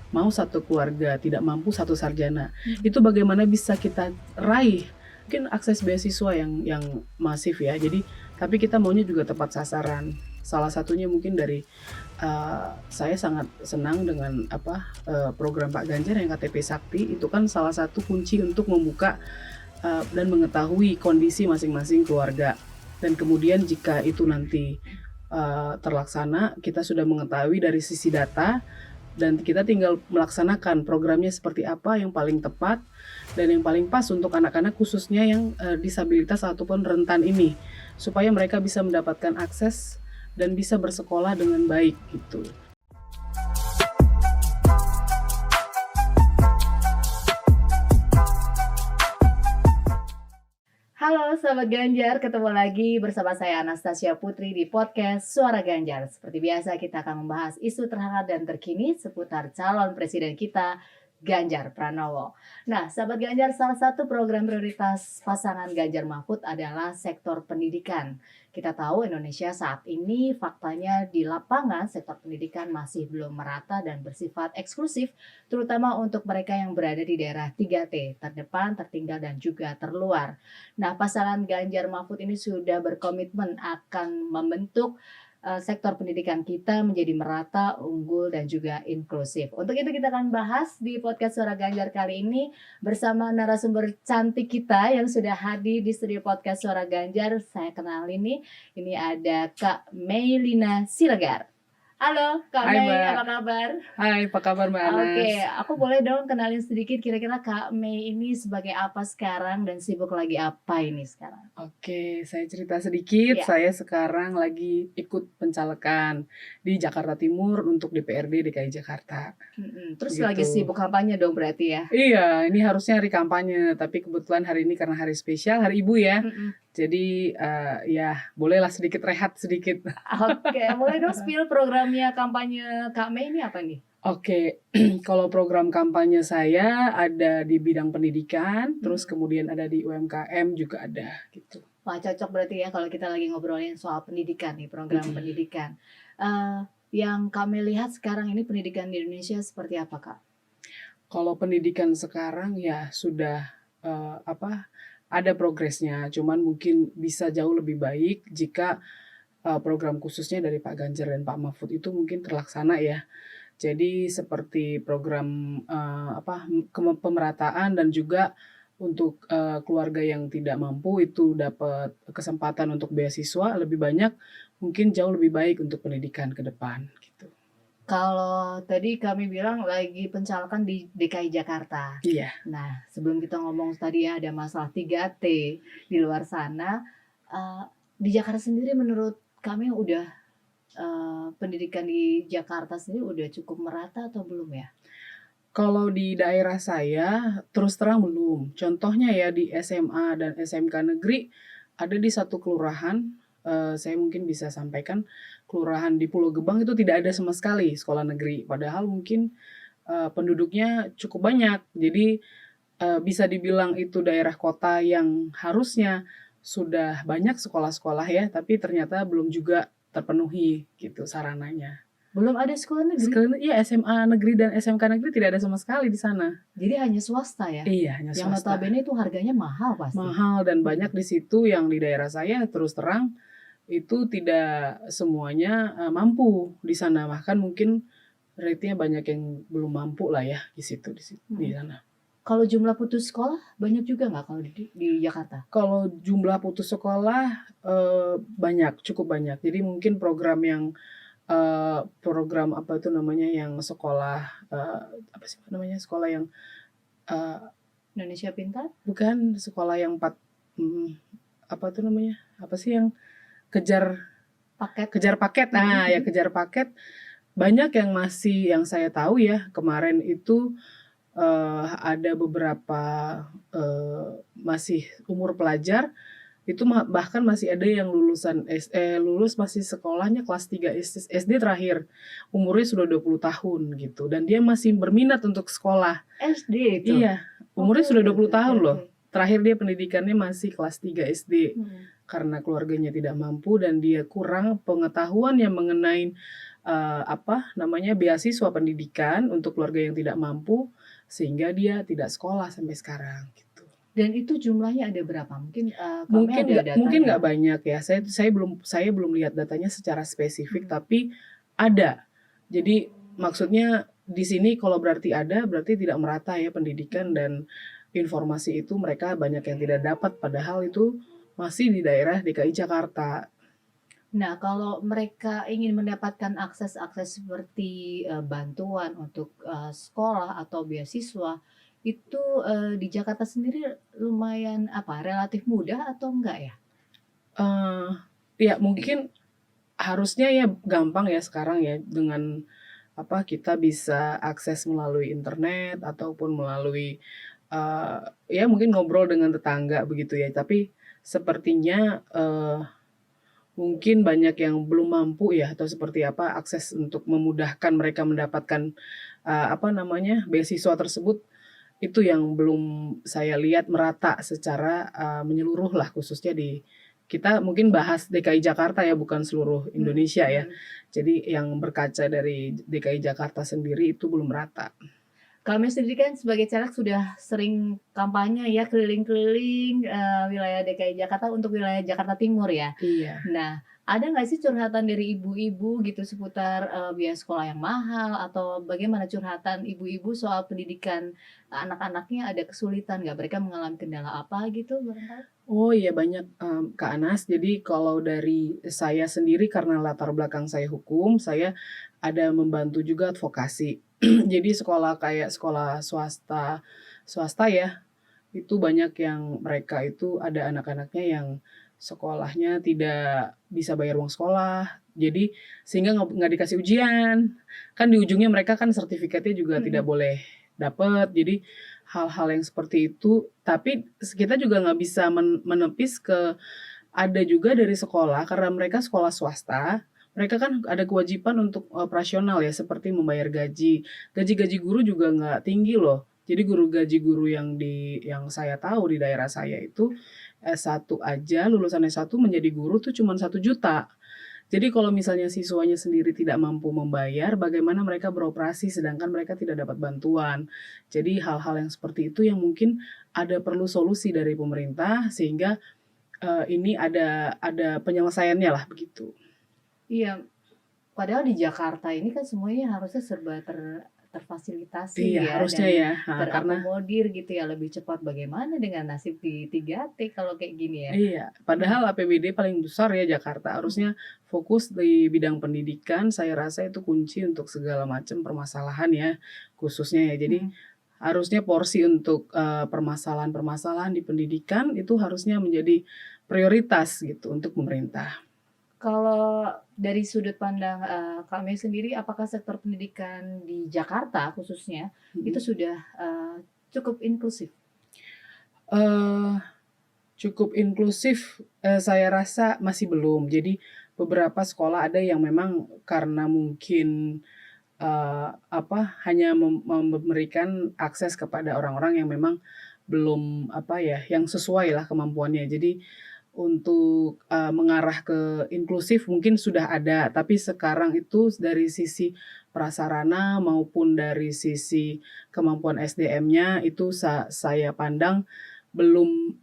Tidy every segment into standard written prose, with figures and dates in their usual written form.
mau satu keluarga, tidak mampu satu sarjana. Itu bagaimana bisa kita raih? Mungkin akses beasiswa yang masif ya. Jadi tapi kita maunya juga tepat sasaran. Salah satunya mungkin dari saya sangat senang dengan program Pak Ganjar yang KTP Sakti. Itu kan salah satu kunci untuk membuka dan mengetahui kondisi masing-masing keluarga. Dan kemudian jika itu nanti terlaksana, kita sudah mengetahui dari sisi data dan kita tinggal melaksanakan programnya seperti apa yang paling tepat dan yang paling pas untuk anak-anak khususnya yang disabilitas ataupun rentan ini, supaya mereka bisa mendapatkan akses dan bisa bersekolah dengan baik gitu. Halo Sahabat Ganjar, ketemu lagi bersama saya Anastasia Putri di podcast Suara Ganjar. Seperti biasa kita akan membahas isu terhangat dan terkini seputar calon presiden kita, Ganjar Pranowo. Nah, Sahabat Ganjar, salah satu program prioritas pasangan Ganjar Mahfud adalah sektor pendidikan. Kita tahu Indonesia saat ini faktanya di lapangan sektor pendidikan masih belum merata dan bersifat eksklusif, terutama untuk mereka yang berada di daerah 3T, terdepan, tertinggal, dan juga terluar. Nah, pasangan Ganjar Mahfud ini sudah berkomitmen akan membentuk sektor pendidikan kita menjadi merata, unggul, dan juga inklusif. Untuk itu kita akan bahas di podcast Suara Ganjar kali ini bersama narasumber cantik kita yang sudah hadir di studio podcast Suara Ganjar. Saya kenal ini ada Kak Meylina Siregar. Halo Kak Hai, Mei, Mbak. apa kabar? Hai, apa kabar Mbak Anas? Oke, aku boleh dong kenalin sedikit kira-kira Kak Mei ini sebagai apa sekarang dan sibuk lagi apa ini sekarang? Oke, saya cerita sedikit. Ya. Saya sekarang lagi ikut pencalekan di Jakarta Timur untuk DPRD DKI Jakarta. Terus Gitu. lagi sibuk kampanye dong berarti ya? Iya, ini harusnya hari kampanye, tapi kebetulan hari ini karena hari spesial, hari Ibu ya. Jadi ya bolehlah sedikit rehat sedikit. Oke, boleh dong spill programnya kampanye Kak Mei ini apa nih? Oke, kalau program kampanye saya ada di bidang pendidikan, terus kemudian ada di UMKM juga ada gitu. Wah, cocok berarti ya kalau kita lagi ngobrolin soal pendidikan nih, program pendidikan. Yang kami lihat sekarang ini pendidikan di Indonesia seperti apa, Kak? Kalau pendidikan sekarang ya sudah ada progresnya, cuman mungkin bisa jauh lebih baik jika program khususnya dari Pak Ganjar dan Pak Mahfud itu mungkin terlaksana ya. Jadi seperti program pemerataan dan juga untuk keluarga yang tidak mampu itu dapat kesempatan untuk beasiswa lebih banyak, mungkin jauh lebih baik untuk pendidikan ke depan gitu. Kalau tadi kami bilang lagi pencalekan di DKI Jakarta. Iya. Nah, sebelum kita ngomong tadi ya ada masalah 3T di luar sana, di Jakarta sendiri menurut kami udah pendidikan di Jakarta sendiri udah cukup merata atau belum ya? Kalau di daerah saya terus terang belum. Contohnya ya di SMA dan SMK negeri ada di satu kelurahan, saya mungkin bisa sampaikan kelurahan di Pulau Gebang itu tidak ada sama sekali sekolah negeri. Padahal mungkin penduduknya cukup banyak. Jadi bisa dibilang itu daerah kota yang harusnya sudah banyak sekolah-sekolah ya, tapi ternyata belum juga terpenuhi gitu sarananya. Belum ada sekolah negeri? Iya, SMA negeri dan SMK negeri tidak ada sama sekali di sana. Jadi hanya swasta ya? Iya, hanya Yang swasta. notabene itu harganya mahal pasti. Mahal dan banyak di situ yang di daerah saya terus terang itu tidak semuanya mampu di sana. Bahkan mungkin rate-nya banyak yang belum mampu lah ya di situ di sana. Kalau jumlah putus sekolah banyak juga nggak kalau di Jakarta? Kalau jumlah putus sekolah banyak, cukup banyak. Jadi mungkin program yang program apa itu namanya yang sekolah apa sih namanya sekolah yang Indonesia Pintar? bukan sekolah yang apa itu namanya apa sih yang kejar paket. Nah ya kejar paket banyak yang masih yang saya tahu ya kemarin itu ada beberapa masih umur pelajar itu bahkan masih ada yang lulus masih sekolahnya kelas 3 SD terakhir umurnya sudah 20 tahun gitu dan dia masih berminat untuk sekolah SD itu? Iya umurnya sudah 20 tahun loh terakhir dia pendidikannya masih kelas 3 SD karena keluarganya tidak mampu dan dia kurang pengetahuan yang mengenai beasiswa pendidikan untuk keluarga yang tidak mampu, sehingga dia tidak sekolah sampai sekarang, gitu. Dan itu jumlahnya ada berapa? Mungkin, Kak ada Mungkin datanya? nggak banyak ya, saya belum lihat datanya secara spesifik, Mhm. tapi ada. Jadi maksudnya di sini kalau berarti ada, berarti tidak merata ya pendidikan dan informasi itu mereka banyak yang tidak dapat, padahal itu masih di daerah DKI Jakarta. Nah, kalau mereka ingin mendapatkan akses-akses seperti, bantuan untuk, sekolah atau beasiswa, itu, di Jakarta sendiri lumayan relatif mudah atau enggak ya? Eee, ya mungkin harusnya ya gampang ya sekarang ya dengan kita bisa akses melalui internet ataupun melalui, ya mungkin ngobrol dengan tetangga begitu ya. Tapi sepertinya, mungkin banyak yang belum mampu ya atau seperti apa akses untuk memudahkan mereka mendapatkan, beasiswa tersebut, itu yang belum saya lihat merata secara, menyeluruh lah khususnya di kita mungkin bahas DKI Jakarta ya bukan seluruh Mhm Indonesia ya. mhm. Jadi yang berkaca dari DKI Jakarta sendiri itu belum rata. Kami sendiri kan sebagai caleg sudah sering kampanye ya keliling-keliling, wilayah DKI Jakarta untuk wilayah Jakarta Timur ya. Iya. Nah, ada nggak sih curhatan dari ibu-ibu gitu seputar, biaya sekolah yang mahal atau bagaimana curhatan ibu-ibu soal pendidikan anak-anaknya ada kesulitan nggak? Mereka mengalami kendala apa gitu barangkali? Oh iya banyak, Kak Anas. Jadi kalau dari saya sendiri karena latar belakang saya hukum, saya ada membantu juga advokasi. Jadi sekolah kayak sekolah swasta swasta ya, itu banyak yang mereka itu ada anak-anaknya yang sekolahnya tidak bisa bayar uang sekolah, jadi sehingga nggak dikasih ujian. Kan di ujungnya mereka kan sertifikatnya juga tidak Mhm. boleh dapet, jadi hal-hal yang seperti itu tapi kita juga nggak bisa menepis ke ada juga dari sekolah karena mereka sekolah swasta, mereka kan ada kewajiban untuk operasional ya seperti membayar gaji. Gaji-gaji guru juga nggak tinggi loh. Jadi gaji guru yang saya tahu di daerah saya itu S1 aja, lulusan S1 menjadi guru tuh cuman 1 juta. Jadi kalau misalnya siswanya sendiri tidak mampu membayar, bagaimana mereka beroperasi sedangkan mereka tidak dapat bantuan. Jadi hal-hal yang seperti itu yang mungkin ada perlu solusi dari pemerintah sehingga, ini ada penyelesaiannya lah begitu. Iya, padahal di Jakarta ini kan semuanya harusnya serba Iya terfasilitasi ya harusnya dan ya, heeh, karena terakomodir gitu ya, lebih cepat. Bagaimana dengan nasib di 3T kalau kayak gini ya? iya, Mhm padahal APBD paling besar ya Jakarta, mhm harusnya fokus di bidang pendidikan, saya rasa itu kunci untuk segala macam permasalahan ya, khususnya ya. Jadi mhm. harusnya porsi untuk, permasalahan-permasalahan di pendidikan itu harusnya menjadi prioritas gitu untuk pemerintah. Kalau dari sudut pandang, kami sendiri, apakah sektor pendidikan di Jakarta khususnya, itu Mhm. sudah, cukup inklusif? Eee, cukup inklusif, saya rasa masih belum. Jadi beberapa sekolah ada yang memang karena mungkin, hanya memberikan akses kepada orang-orang yang memang belum, yang sesuai lah kemampuannya. Jadi untuk, mengarah ke inklusif mungkin sudah ada, tapi sekarang itu dari sisi prasarana maupun dari sisi kemampuan SDM-nya itu saya pandang belum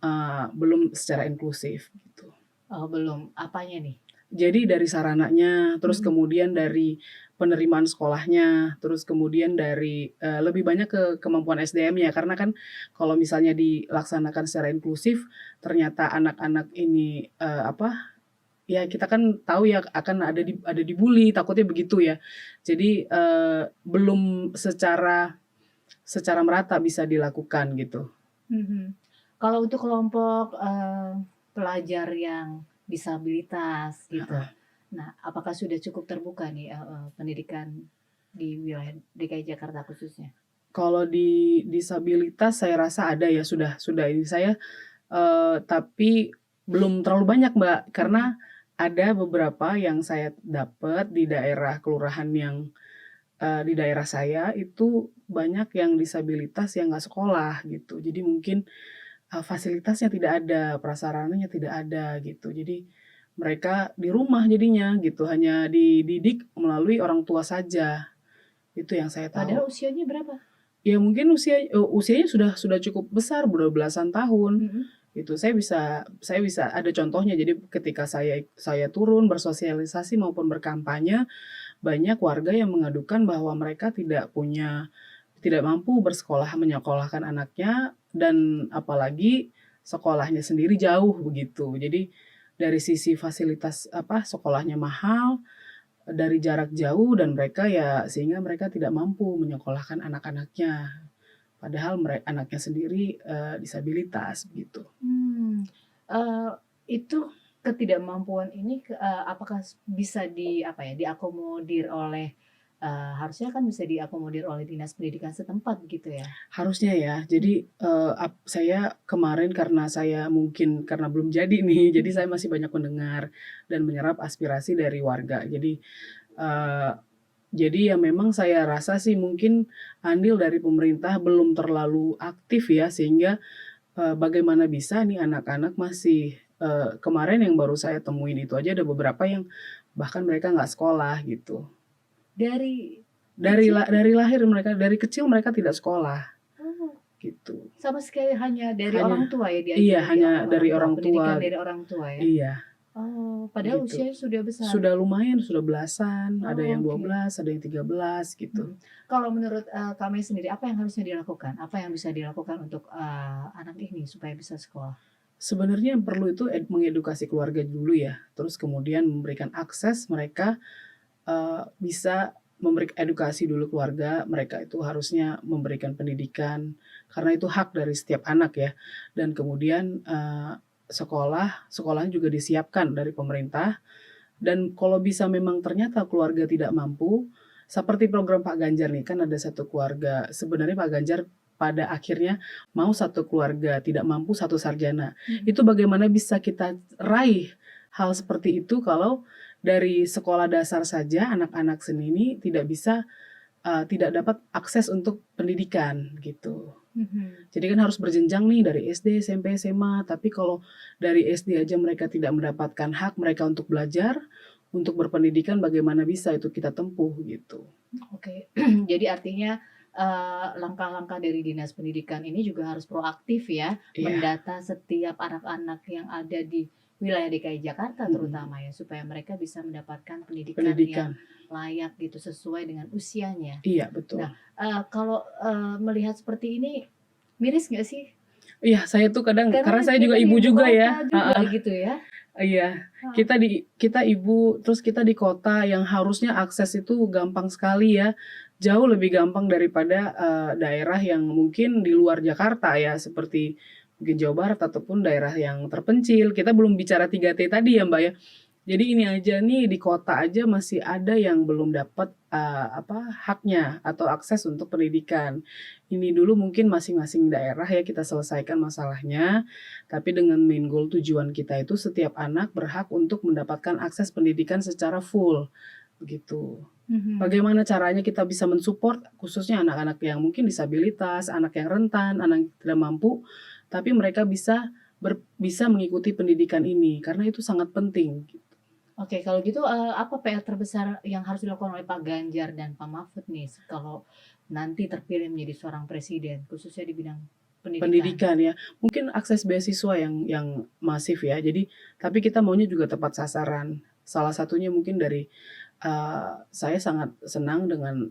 secara inklusif gitu. Oh belum, apanya nih? Jadi dari sarananya, terus Mhm. kemudian dari penerimaan sekolahnya, terus kemudian dari, lebih banyak ke kemampuan SDM-nya. Karena kan kalau misalnya dilaksanakan secara inklusif, ternyata anak-anak ini, ya kita kan tahu ya akan ada dibully, takutnya begitu ya. Jadi, belum secara secara merata bisa dilakukan gitu. Mhm. Kalau untuk kelompok, pelajar yang disabilitas gitu, Heeh. nah apakah sudah cukup terbuka nih, pendidikan di wilayah DKI Jakarta khususnya? Kalau di disabilitas saya rasa ada ya, sudah ini saya, tapi belum terlalu banyak, Mbak, Mhm karena ada beberapa yang saya dapat di daerah kelurahan yang, di daerah saya itu banyak yang disabilitas yang nggak sekolah gitu. Jadi mungkin, fasilitasnya tidak ada, prasarananya tidak ada gitu. Jadi mereka di rumah jadinya gitu, hanya dididik melalui orang tua saja. Itu yang saya Padahal tahu. usianya berapa? Ya mungkin usianya sudah cukup besar, udah belasan tahun. Mhm. Itu saya bisa ada contohnya. Jadi ketika saya turun bersosialisasi maupun berkampanye, banyak warga yang mengadukan bahwa mereka tidak mampu menyekolahkan anaknya, dan apalagi sekolahnya sendiri jauh begitu. Jadi dari sisi fasilitas sekolahnya mahal, dari jarak jauh, dan sehingga mereka tidak mampu menyekolahkan anak-anaknya. Padahal anaknya sendiri disabilitas begitu. Eee, itu ketidakmampuan ini apakah bisa diakomodir oleh harusnya kan bisa diakomodir oleh dinas pendidikan setempat gitu ya? Harusnya ya. Jadi, saya kemarin karena belum jadi nih, jadi saya masih banyak mendengar dan menyerap aspirasi dari warga. Eee, jadi ya memang saya rasa sih mungkin andil dari pemerintah belum terlalu aktif ya, sehingga, bagaimana bisa nih anak-anak masih kemarin yang baru saya temuin itu aja ada beberapa yang bahkan mereka nggak sekolah gitu. Dari kecil? Dari lahir dari kecil mereka tidak sekolah, Oh, gitu. sama sekali hanya dari orang Hanya tua ya, Iya, diajari hanya oleh dari orang tua, orang pendidikan tua. dari orang tua ya? Iya, Oh, padahal gitu. usianya sudah besar? Sudah lumayan, sudah belasan, ada Oh, yang oke. 12, ada yang 13 gitu. Kalau menurut, kami sendiri apa yang harusnya dilakukan? Apa yang bisa dilakukan untuk, anak ini supaya bisa sekolah? Sebenarnya yang perlu itu mengedukasi keluarga dulu ya, terus kemudian memberikan akses mereka, bisa memberi edukasi dulu keluarga, mereka itu harusnya memberikan pendidikan, karena itu hak dari setiap anak ya. Dan kemudian, sekolahnya juga disiapkan dari pemerintah, dan kalau bisa memang ternyata keluarga tidak mampu, seperti program Pak Ganjar nih, kan ada satu keluarga sebenarnya Pak Ganjar pada akhirnya mau satu keluarga tidak mampu satu sarjana. Itu bagaimana bisa kita raih hal seperti itu kalau dari sekolah dasar saja anak-anak seni ini tidak dapat akses untuk pendidikan gitu. Mhm. Jadi kan harus berjenjang nih dari SD, SMP, SMA, tapi kalau dari SD aja mereka tidak mendapatkan hak mereka untuk belajar, untuk berpendidikan, bagaimana bisa itu kita tempuh gitu. Oke. Jadi artinya, langkah-langkah dari Dinas Pendidikan ini juga harus proaktif ya, Iya, mendata setiap anak-anak yang ada di wilayah DKI Jakarta mhm, terutama ya, supaya mereka bisa mendapatkan pendidikan yang pendidikan. layak gitu, sesuai dengan usianya. Iya, betul. Nah, kalau, melihat seperti ini, miris nggak sih? Iya, saya tuh kadang Karena karena kan saya juga kita di ibu ibu juga ya, kota juga heeh, gitu ya. iya. Heeh. Kita ibu, terus kita di kota yang harusnya akses itu gampang sekali ya, jauh lebih gampang daripada, daerah yang mungkin di luar Jakarta ya, seperti mungkin Jawa Barat ataupun daerah yang terpencil. Kita belum bicara 3T tadi ya, Mbak, ya. Jadi ini aja nih di kota aja masih ada yang belum dapat, haknya atau akses untuk pendidikan. Ini dulu mungkin masing-masing daerah ya kita selesaikan masalahnya, tapi dengan main goal tujuan kita itu setiap anak berhak untuk mendapatkan akses pendidikan secara full, begitu. Mhm. Bagaimana caranya kita bisa mensupport khususnya anak-anak yang mungkin disabilitas, anak yang rentan, anak yang tidak mampu, tapi mereka bisa mengikuti pendidikan ini karena itu sangat penting. Oke, kalau gitu, apa PR terbesar yang harus dilakukan oleh Pak Ganjar dan Pak Mahfud nih, kalau nanti terpilih menjadi seorang presiden, khususnya di bidang pendidikan? Pendidikan ya, mungkin akses beasiswa yang masif ya. Jadi tapi kita maunya juga tepat sasaran. Salah satunya mungkin dari, saya sangat senang dengan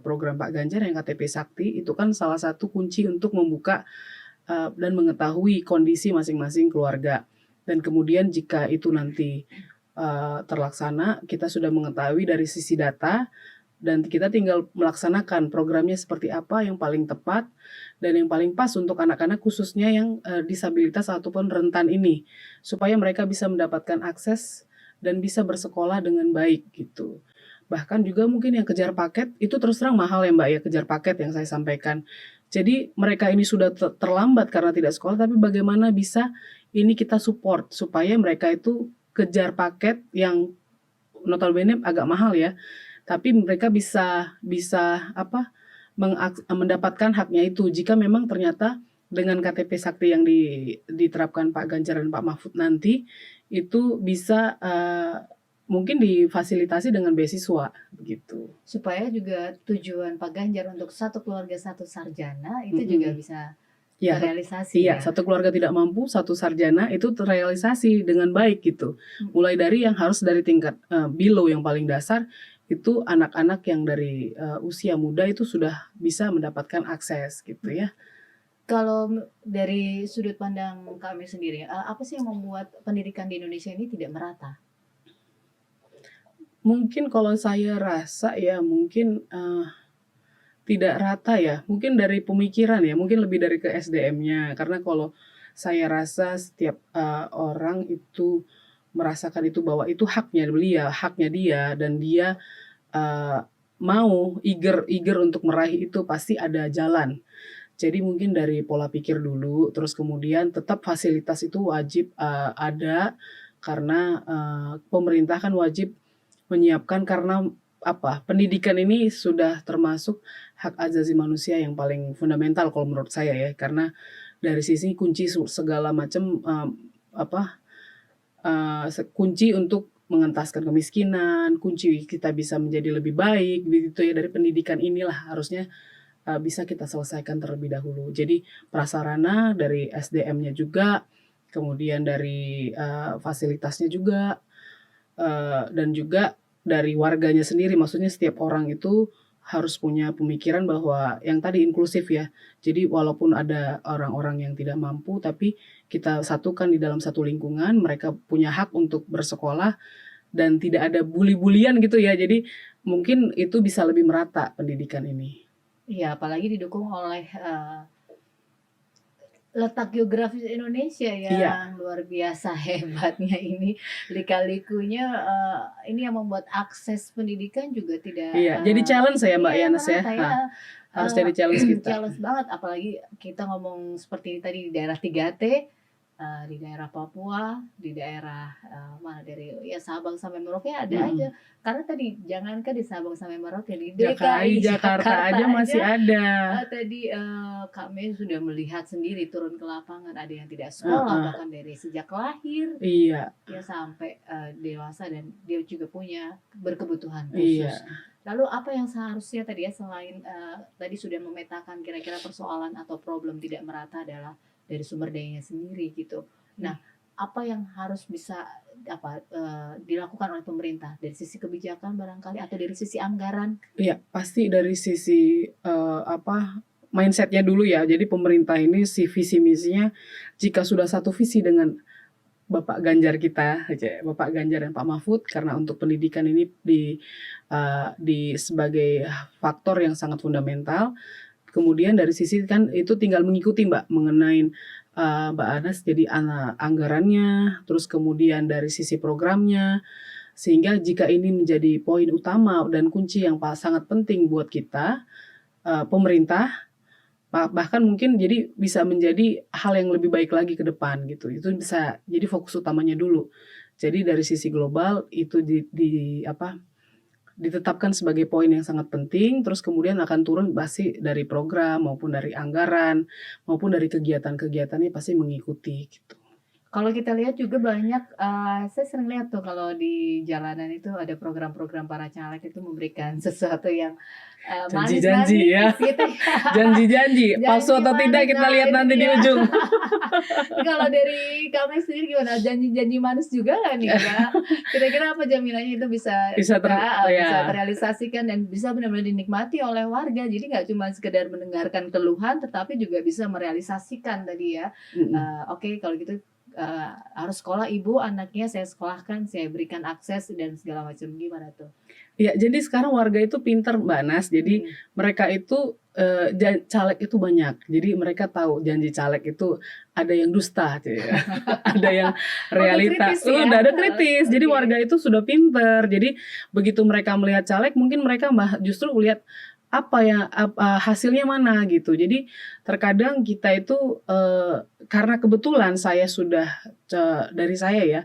program Pak Ganjar yang KTP Sakti, itu kan salah satu kunci untuk membuka, dan mengetahui kondisi masing-masing keluarga. Dan kemudian jika itu nanti, terlaksana, kita sudah mengetahui dari sisi data, dan kita tinggal melaksanakan programnya seperti apa yang paling tepat dan yang paling pas untuk anak-anak khususnya yang, disabilitas ataupun rentan ini, supaya mereka bisa mendapatkan akses dan bisa bersekolah dengan baik gitu. Bahkan juga mungkin yang kejar paket itu terus terang mahal ya, Mbak, ya, kejar paket yang saya sampaikan. Jadi mereka ini sudah terlambat karena tidak sekolah, tapi bagaimana bisa ini kita support supaya mereka itu kejar paket yang notabene agak mahal ya, tapi mereka bisa bisa mendapatkan haknya itu jika memang ternyata dengan KTP Sakti yang diterapkan Pak Ganjar dan Pak Mahfud nanti, itu bisa mungkin difasilitasi dengan beasiswa begitu. Supaya juga tujuan Pak Ganjar untuk satu keluarga satu sarjana itu juga bisa Ya, terrealisasi iya, ya. satu keluarga tidak mampu, satu sarjana itu terrealisasi dengan baik gitu. Mulai dari yang harus dari tingkat below yang paling dasar, itu anak-anak yang dari usia muda itu sudah bisa mendapatkan akses gitu ya. Kalau dari sudut pandang kami sendiri, apa sih yang membuat pendidikan di Indonesia ini tidak merata? Mungkin kalau saya rasa ya mungkin tidak rata ya, mungkin dari pemikiran ya, mungkin lebih dari ke SDM-nya. Karena kalau saya rasa setiap orang itu merasakan itu bahwa itu haknya dia, dan dia mau eager untuk meraih itu, pasti ada jalan. Jadi mungkin dari pola pikir dulu, terus kemudian tetap fasilitas itu wajib ada, karena pemerintah kan wajib menyiapkan, karena pendidikan ini sudah termasuk hak asasi manusia yang paling fundamental kalau menurut saya ya, karena dari sisi kunci segala macam kunci untuk mengentaskan kemiskinan, kunci kita bisa menjadi lebih baik begitu ya, dari pendidikan inilah harusnya bisa kita selesaikan terlebih dahulu. Jadi prasarana dari SDM-nya juga, kemudian dari fasilitasnya juga, dan juga dari warganya sendiri. Maksudnya setiap orang itu harus punya pemikiran bahwa yang tadi inklusif ya. Jadi walaupun ada orang-orang yang tidak mampu, tapi kita satukan di dalam satu lingkungan, mereka punya hak untuk bersekolah dan tidak ada bully-bulian gitu ya. Jadi mungkin itu bisa lebih merata pendidikan ini. Iya, apalagi didukung oleh letak geografis Indonesia yang luar biasa hebatnya ini, lika-likunya ini yang membuat akses pendidikan juga tidak. Iya, jadi challenge ya Mbak Yanes ya. Harus jadi challenge kita. Challenge banget, apalagi kita ngomong seperti tadi di daerah 3T, di daerah Papua, di daerah mana dari ya Sabang sampai Merauke ada aja. Karena tadi jangankan di Sabang sampai Merauke, di DKI Jakarta aja masih ada. Tadi kami sudah melihat sendiri turun ke lapangan, ada yang tidak sekolah bahkan dari sejak lahir. Iya. Dia sampai dewasa dan dia juga punya berkebutuhan khusus. Iya. Lalu apa yang seharusnya tadi ya, selain tadi sudah memetakan kira-kira persoalan atau problem tidak merata adalah dari sumber dayanya sendiri gitu. Nah, apa yang harus bisa dilakukan oleh pemerintah dari sisi kebijakan barangkali atau dari sisi anggaran? Iya, pasti dari sisi mindsetnya dulu ya. Jadi pemerintah ini visi misinya, jika sudah satu visi dengan Bapak Ganjar kita, Bapak Ganjar dan Pak Mahfud, karena untuk pendidikan ini di sebagai faktor yang sangat fundamental. Kemudian dari sisi kan itu tinggal mengikuti Mbak mengenai Mbak Anas jadi anggarannya, terus kemudian dari sisi programnya, sehingga jika ini menjadi poin utama dan kunci yang sangat penting buat kita, pemerintah, bahkan mungkin jadi bisa menjadi hal yang lebih baik lagi ke depan gitu. Itu bisa jadi fokus utamanya dulu. Jadi dari sisi global itu ditetapkan sebagai poin yang sangat penting, terus kemudian akan turun pasti dari program maupun dari anggaran maupun dari kegiatan-kegiatannya pasti mengikuti gitu. Kalau kita lihat juga banyak, saya sering lihat tuh kalau di jalanan itu ada program-program para caleg itu memberikan sesuatu yang janji-janji ya. Gitu. Janji-janji, palsu atau tidak kita lihat nanti di ujung. Kalau dari kami sendiri gimana? Janji-janji manis juga nggak nih Kak? Kira-kira apa jaminannya itu bisa terrealisasikan dan bisa benar-benar dinikmati oleh warga? Jadi nggak cuma sekedar mendengarkan keluhan, tetapi juga bisa merealisasikan tadi ya. Oke, kalau gitu harus sekolah ibu, anaknya saya sekolahkan, saya berikan akses dan segala macam, gimana tuh? Ya, jadi sekarang warga itu pintar Mbak Nas, jadi mereka itu caleg itu banyak, jadi mereka tahu janji caleg itu ada yang dusta, ada yang realita, udah ada kritis, jadi warga itu sudah pintar, jadi begitu mereka melihat caleg, mungkin mereka justru lihat hasilnya mana gitu. Jadi terkadang kita itu karena kebetulan saya sudah dari saya ya,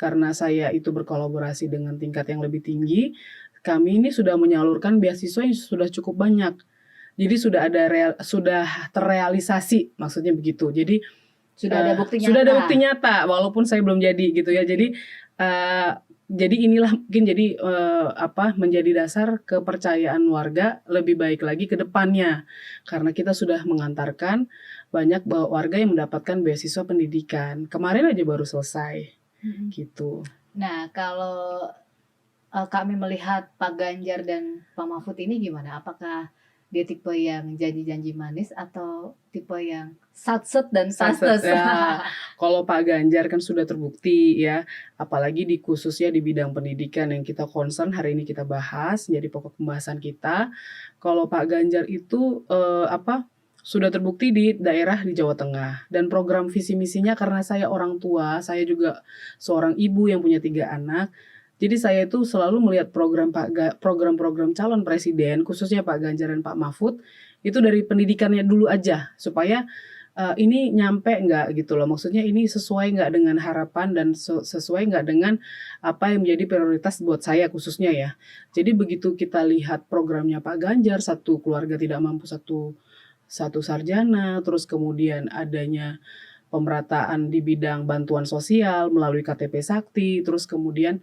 karena saya itu berkolaborasi dengan tingkat yang lebih tinggi, kami ini sudah menyalurkan beasiswa yang sudah cukup banyak. Jadi sudah terrealisasi, maksudnya begitu. Jadi Sudah ada bukti nyata. Sudah ada bukti nyata, walaupun saya belum jadi gitu ya. Jadi inilah mungkin jadi menjadi dasar kepercayaan warga lebih baik lagi ke depannya, karena kita sudah mengantarkan banyak warga yang mendapatkan beasiswa pendidikan. Kemarin aja baru selesai, gitu. Nah, kalau kami melihat Pak Ganjar dan Pak Mahfud ini gimana? Apakah dia tipe yang janji-janji manis atau tipe yang satset dan tastes? Ya, kalau Pak Ganjar kan sudah terbukti ya, apalagi khususnya di bidang pendidikan yang kita concern hari ini kita bahas, jadi pokok pembahasan kita. Kalau Pak Ganjar itu sudah terbukti di daerah di Jawa Tengah, dan program visi misinya, karena saya orang tua, saya juga seorang ibu yang punya 3 anak. Jadi saya itu selalu melihat program-program calon presiden, khususnya Pak Ganjar dan Pak Mahfud, itu dari pendidikannya dulu aja, supaya ini nyampe nggak gitu loh. Maksudnya ini sesuai nggak dengan harapan dan sesuai nggak dengan apa yang menjadi prioritas buat saya khususnya ya. Jadi begitu kita lihat programnya Pak Ganjar, satu keluarga tidak mampu satu sarjana, terus kemudian adanya pemerataan di bidang bantuan sosial melalui KTP Sakti, terus kemudian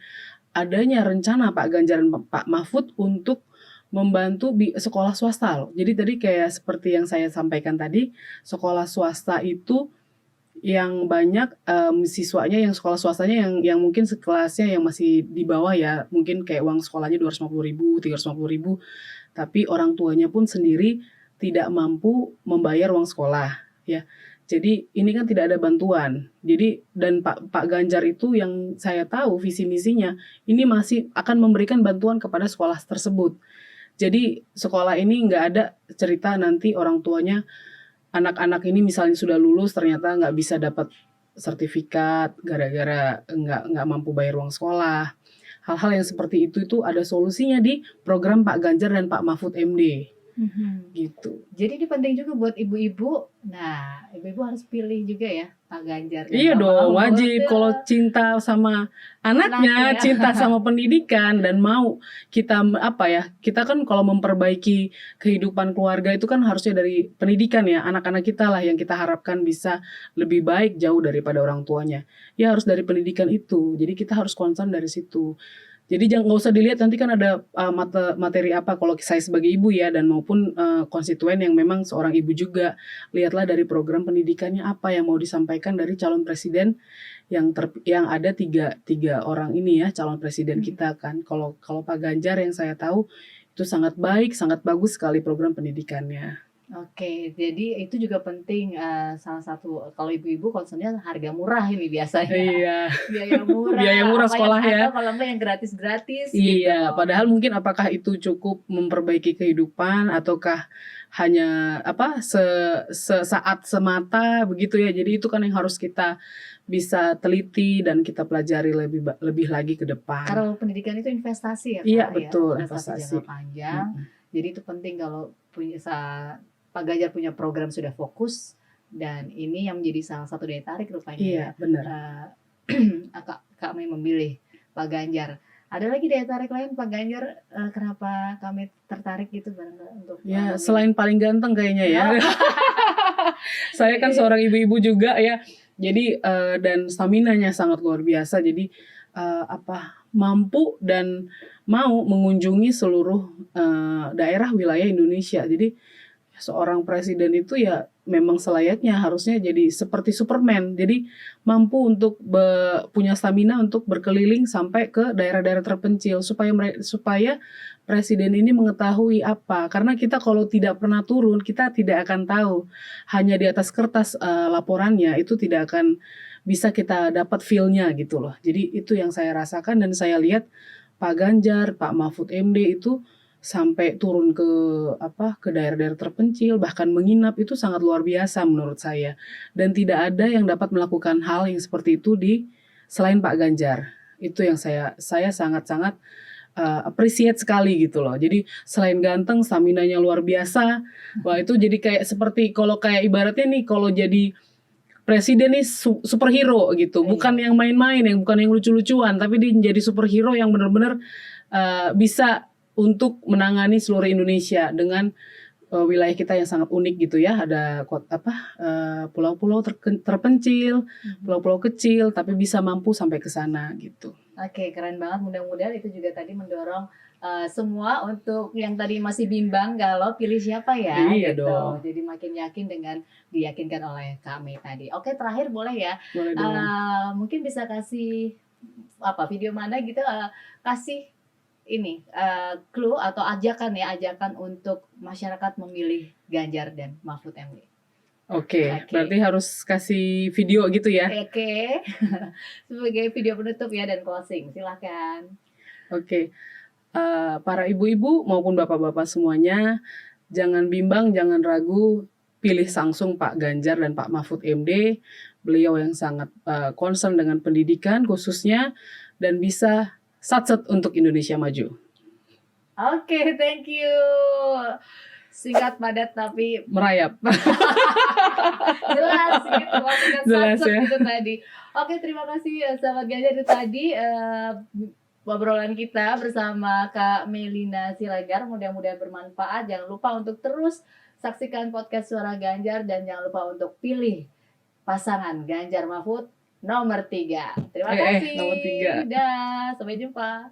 adanya rencana Pak Ganjar dan Pak Mahfud untuk membantu sekolah swasta loh. Jadi tadi kayak seperti yang saya sampaikan tadi, sekolah swasta itu yang banyak siswanya yang sekolah swastanya yang mungkin sekelasnya yang masih di bawah ya, mungkin kayak uang sekolahnya 250.000, 350.000, tapi orang tuanya pun sendiri tidak mampu membayar uang sekolah ya. Jadi ini kan tidak ada bantuan. Jadi dan Pak Ganjar itu yang saya tahu visi misinya ini masih akan memberikan bantuan kepada sekolah tersebut. Jadi sekolah ini nggak ada cerita nanti orang tuanya anak-anak ini misalnya sudah lulus ternyata nggak bisa dapat sertifikat gara-gara nggak mampu bayar uang sekolah. Hal-hal yang seperti itu ada solusinya di program Pak Ganjar dan Pak Mahfud MD. Gitu. Jadi ini penting juga buat ibu-ibu. Nah, ibu-ibu harus pilih juga ya Pak Ganjar. Iya dong, wajib. Kalau cinta sama anaknya, cinta sama pendidikan, dan mau kita kita kan kalau memperbaiki kehidupan keluarga itu kan harusnya dari pendidikan ya. Anak-anak kita lah yang kita harapkan bisa lebih baik jauh daripada orang tuanya. Ya harus dari pendidikan itu. Jadi kita harus concern dari situ. Jadi nggak usah dilihat nanti kan ada materi apa, kalau saya sebagai ibu ya, dan maupun konstituen yang memang seorang ibu juga, lihatlah dari program pendidikannya apa yang mau disampaikan dari calon presiden yang ada tiga orang ini ya, calon presiden kita kan. Kalau Pak Ganjar yang saya tahu itu sangat baik, sangat bagus sekali program pendidikannya. Oke, jadi itu juga penting, salah satu kalau ibu-ibu concernnya harga murah ini biasanya. Iya. Biaya murah sekolah ya. Atau kalau enggak yang gratis-gratis. Iya, gitu. Padahal mungkin apakah itu cukup memperbaiki kehidupan ataukah hanya sesaat semata begitu ya. Jadi itu kan yang harus kita bisa teliti dan kita pelajari lebih lagi ke depan. Karena pendidikan itu investasi ya, Kak. Iya, betul, investasi jangka panjang. Jadi itu penting kalau Pak Ganjar punya program sudah fokus, dan ini yang menjadi salah satu daya tarik rupanya. Iya, benar. Kami memilih Pak Ganjar. Ada lagi daya tarik lain Pak Ganjar, kenapa kami tertarik gitu untuk? Ya, selain paling ganteng kayaknya ya. Saya kan seorang ibu-ibu juga ya. Jadi dan staminanya sangat luar biasa. Jadi mampu dan mau mengunjungi seluruh daerah wilayah Indonesia. Jadi seorang presiden itu ya memang selayaknya harusnya jadi seperti Superman. Jadi mampu untuk punya stamina untuk berkeliling sampai ke daerah-daerah terpencil supaya presiden ini mengetahui apa. Karena kita kalau tidak pernah turun, kita tidak akan tahu. Hanya di atas kertas laporannya itu tidak akan bisa kita dapat feel-nya gitu loh. Jadi itu yang saya rasakan, dan saya lihat Pak Ganjar, Pak Mahfud MD itu sampai turun ke daerah-daerah terpencil, bahkan menginap, itu sangat luar biasa menurut saya. Dan tidak ada yang dapat melakukan hal yang seperti itu selain Pak Ganjar. Itu yang saya sangat-sangat appreciate sekali gitu loh. Jadi selain ganteng, staminanya luar biasa. Wah, itu jadi kayak seperti kalau kayak ibaratnya nih, kalau jadi presiden nih superhero gitu. Bukan yang main-main, bukan yang lucu-lucuan, tapi dia jadi superhero yang benar-benar bisa untuk menangani seluruh Indonesia dengan wilayah kita yang sangat unik gitu ya, ada pulau-pulau terpencil, pulau-pulau kecil, tapi bisa mampu sampai ke sana gitu. Oke, keren banget. Mudah-mudahan itu juga tadi mendorong semua untuk yang tadi masih bimbang galau pilih siapa ya Iya gitu. dong. Jadi makin yakin dengan diyakinkan oleh Kak Mei tadi. Oke, terakhir boleh ya. Boleh dong. Mungkin bisa kasih video mana gitu, kasih ini clue atau ajakan untuk masyarakat memilih Ganjar dan Mahfud MD. Oke, berarti harus kasih video gitu ya. Oke. Sebagai video penutup ya dan closing, silakan. Oke. Para ibu-ibu maupun bapak-bapak semuanya, jangan bimbang, jangan ragu, pilih langsung Pak Ganjar dan Pak Mahfud MD. Beliau yang sangat concern dengan pendidikan khususnya dan bisa satset untuk Indonesia maju. Oke, thank you. Singkat, padat, tapi merayap. Jelas gitu, Jelas ya. Gitu tadi. Oke, terima kasih ya sahabat Ganjar, itu tadi obrolan kita bersama Kak Melina Siregar. Mudah-mudahan bermanfaat. Jangan lupa untuk terus saksikan podcast Suara Ganjar dan jangan lupa untuk pilih pasangan Ganjar Mahfud nomor 3. Terima kasih. Nomor 3. Dah, sampai jumpa.